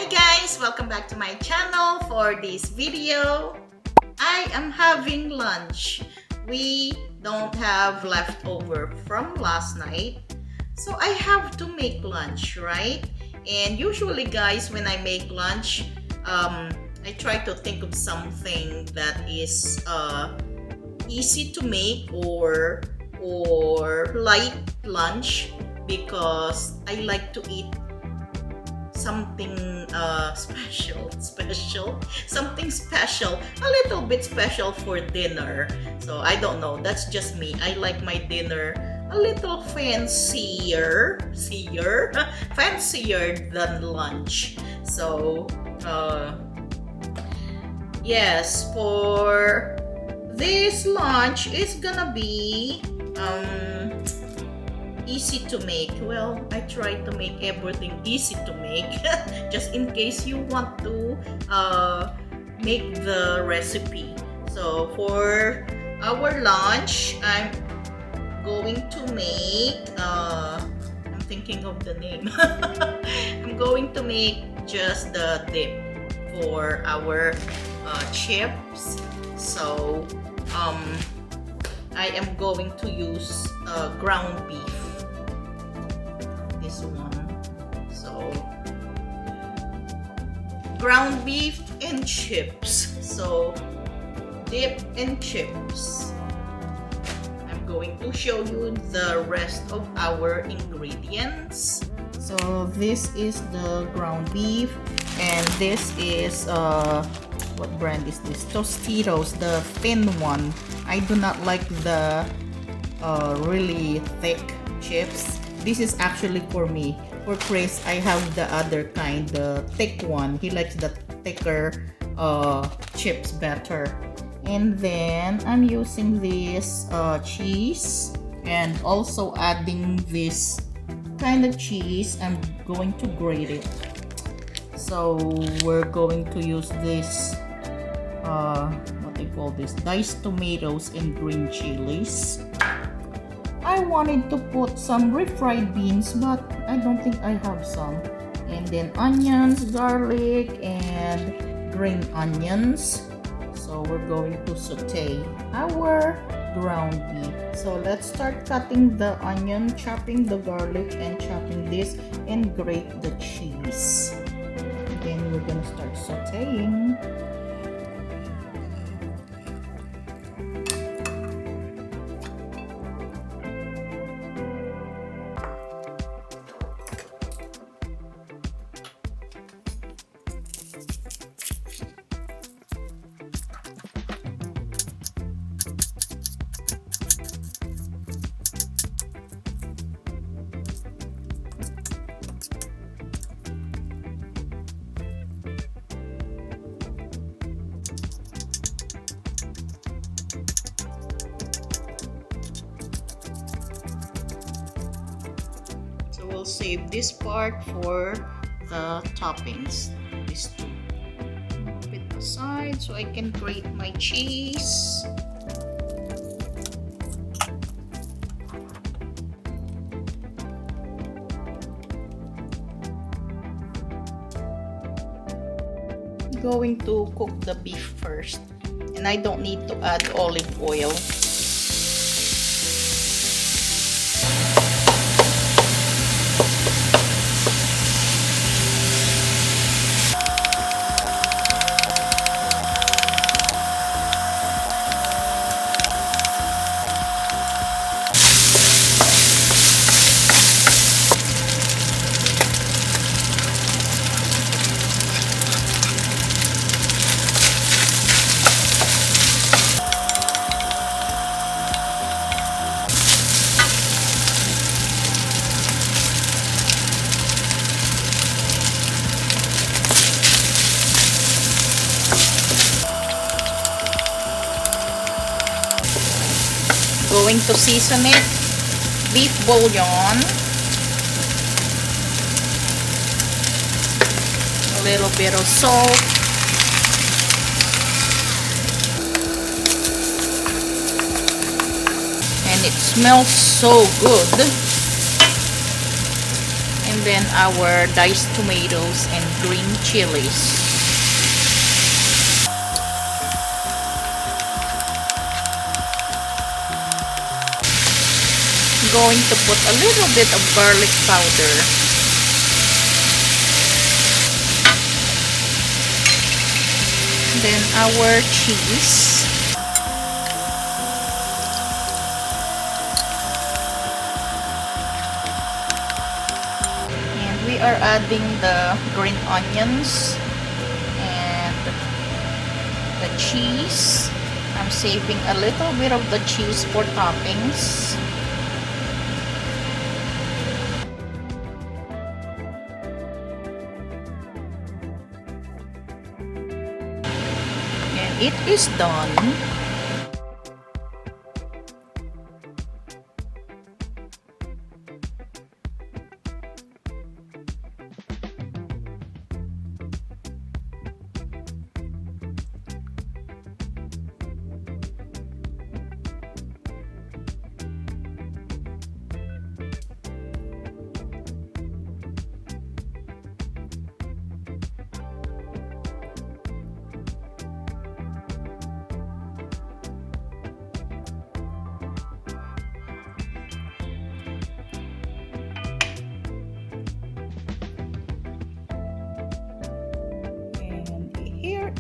guys, welcome back to my channel. For this video, I am having lunch. We don't have leftover from last night, so I have to make lunch, right? And usually guys, when I make lunch, I try to think of something that is easy to make or light lunch, because I like to eat something something special, a little bit special for dinner. So I don't know, that's just me. I like my dinner a little fancier than lunch. So yes, for this lunch is gonna be easy to make. Well, I try to make everything easy to make just in case you want to make the recipe. So for our lunch, I'm going to make I'm thinking of the name. I'm going to make just the dip for our chips. So I am going to use ground beef, this one. So ground beef and chips. So dip and chips. I'm going to show you the rest of our ingredients. So this is the ground beef, and this is what brand is this? Tostitos, the thin one. I do not like the really thick chips. This is actually for me. For Chris, I have the other kind, the thick one. He likes the thicker chips better. And then I'm using this cheese, and also adding this kind of cheese. I'm going to grate it. So we're going to use this what they call this, diced tomatoes and green chilies. I wanted to put some refried beans, but I don't think I have some. And then onions, garlic, and green onions. So we're going to saute our ground beef. So let's start cutting the onion, chopping the garlic, and chopping this, and grate the cheese. And then we're gonna start sauteing. We'll save this part for the toppings. These two. Move it aside so I can grate my cheese. I'm going to cook the beef first, and I don't need to add olive oil. Going to season it. Beef bouillon, a little bit of salt, and it smells so good. And then our diced tomatoes and green chilies. Going to put a little bit of garlic powder. Then our cheese. And we are adding the green onions and the cheese. I'm saving a little bit of the cheese for toppings. It is done.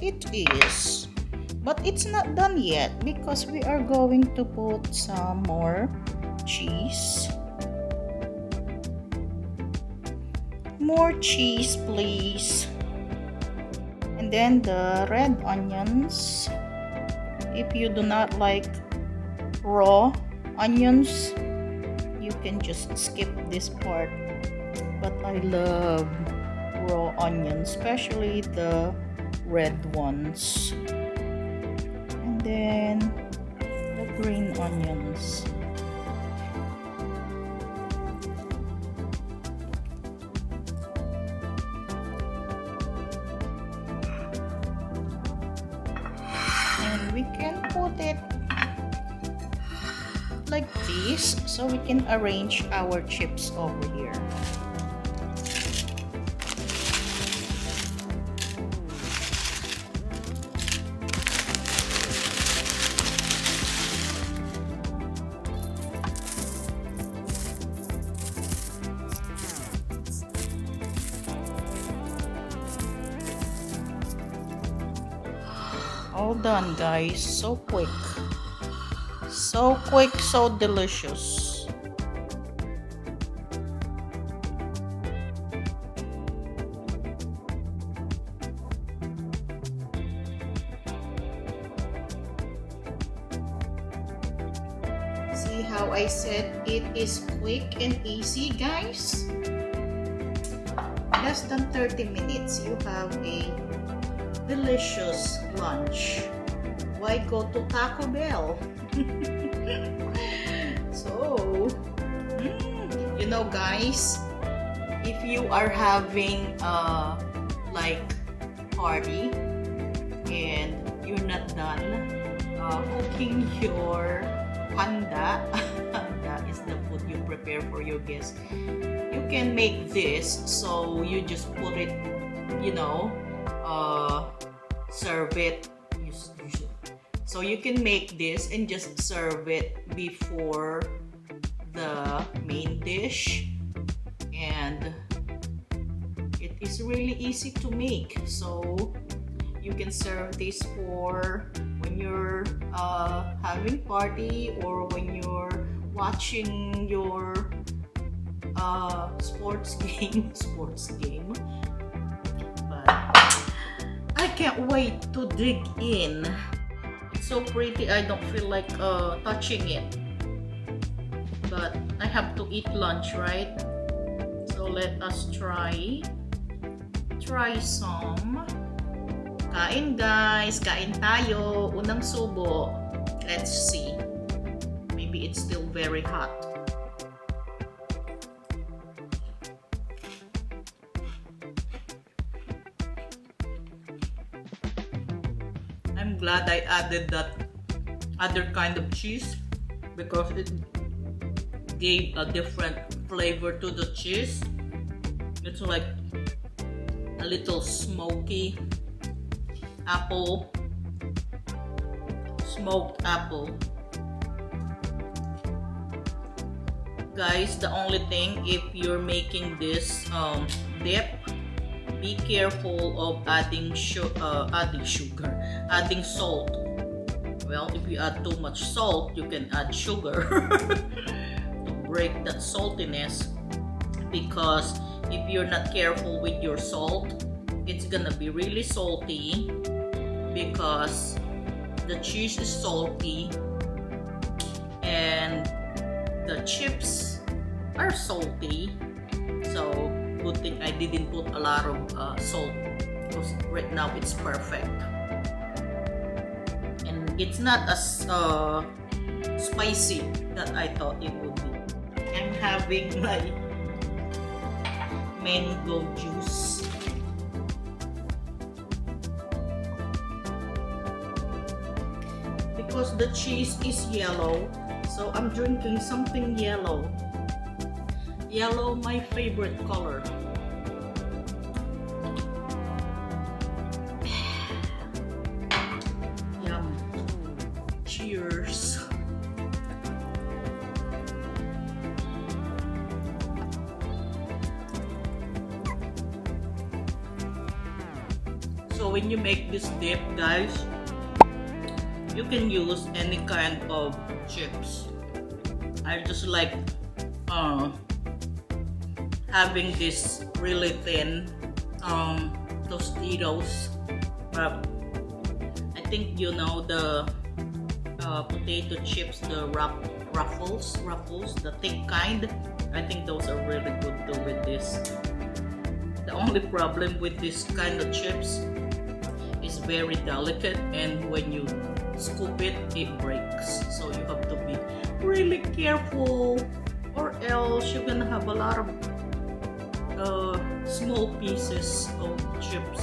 It is, but it's not done yet because we are going to put some more cheese. More cheese, please. And then the red onions. If you do not like raw onions, you can just skip this part. But I love raw onions, especially the red ones. And then the green onions. And we can put it like this so we can arrange our chips over here. All done, guys. So quick. So quick, so delicious. See how I said it is quick and easy, guys? Less than 30 minutes, you have a delicious lunch. Why go to Taco Bell? So, you know, guys, if you are having like party and you're not done cooking your handa, handa is the food you prepare for your guests, you can make this. So you just put it, you know, serve it. So you can make this and just serve it before the main dish, and it is really easy to make. So you can serve this for when you're having party or when you're watching your sports game. But I can't wait to dig in. It's so pretty, I don't feel like touching it. But I have to eat lunch, right? So let us try some. Kain, guys, kain tayo. Unang subo. Let's see. Maybe it's still very hot. I'm glad I added that other kind of cheese because it gave a different flavor to the cheese. It's like a little smoky apple, smoked apple. Guys, the only thing, if you're making this dip, be careful of adding sugar, adding salt. Well, if you add too much salt, you can add sugar to break that saltiness, because if you're not careful with your salt, it's gonna be really salty, because the cheese is salty and the chips are salty. So good thing I didn't put a lot of salt, because right now it's perfect and it's not as spicy that I thought it would be. I'm having my mango juice. Because the cheese is yellow, so I'm drinking something yellow. Yellow, my favorite color. Yum. Cheers. So when you make this dip, guys, you can use any kind of chips. I just like having this really thin Tostitos. But I think you know the potato chips, the ruffles, the thick kind. I think those are really good too with this. The only problem with this kind of chips is very delicate, and when you scoop it, it breaks. So you have to be really careful, or else you're gonna have a lot of small pieces of chips.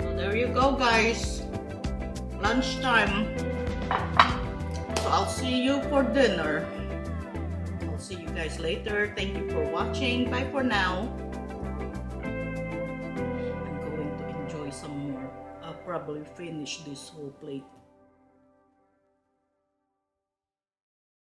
So there you go, guys. Lunchtime. So I'll see you for dinner. I'll see you guys later. Thank you for watching. Bye for now. Some more. I'll probably finish this whole plate.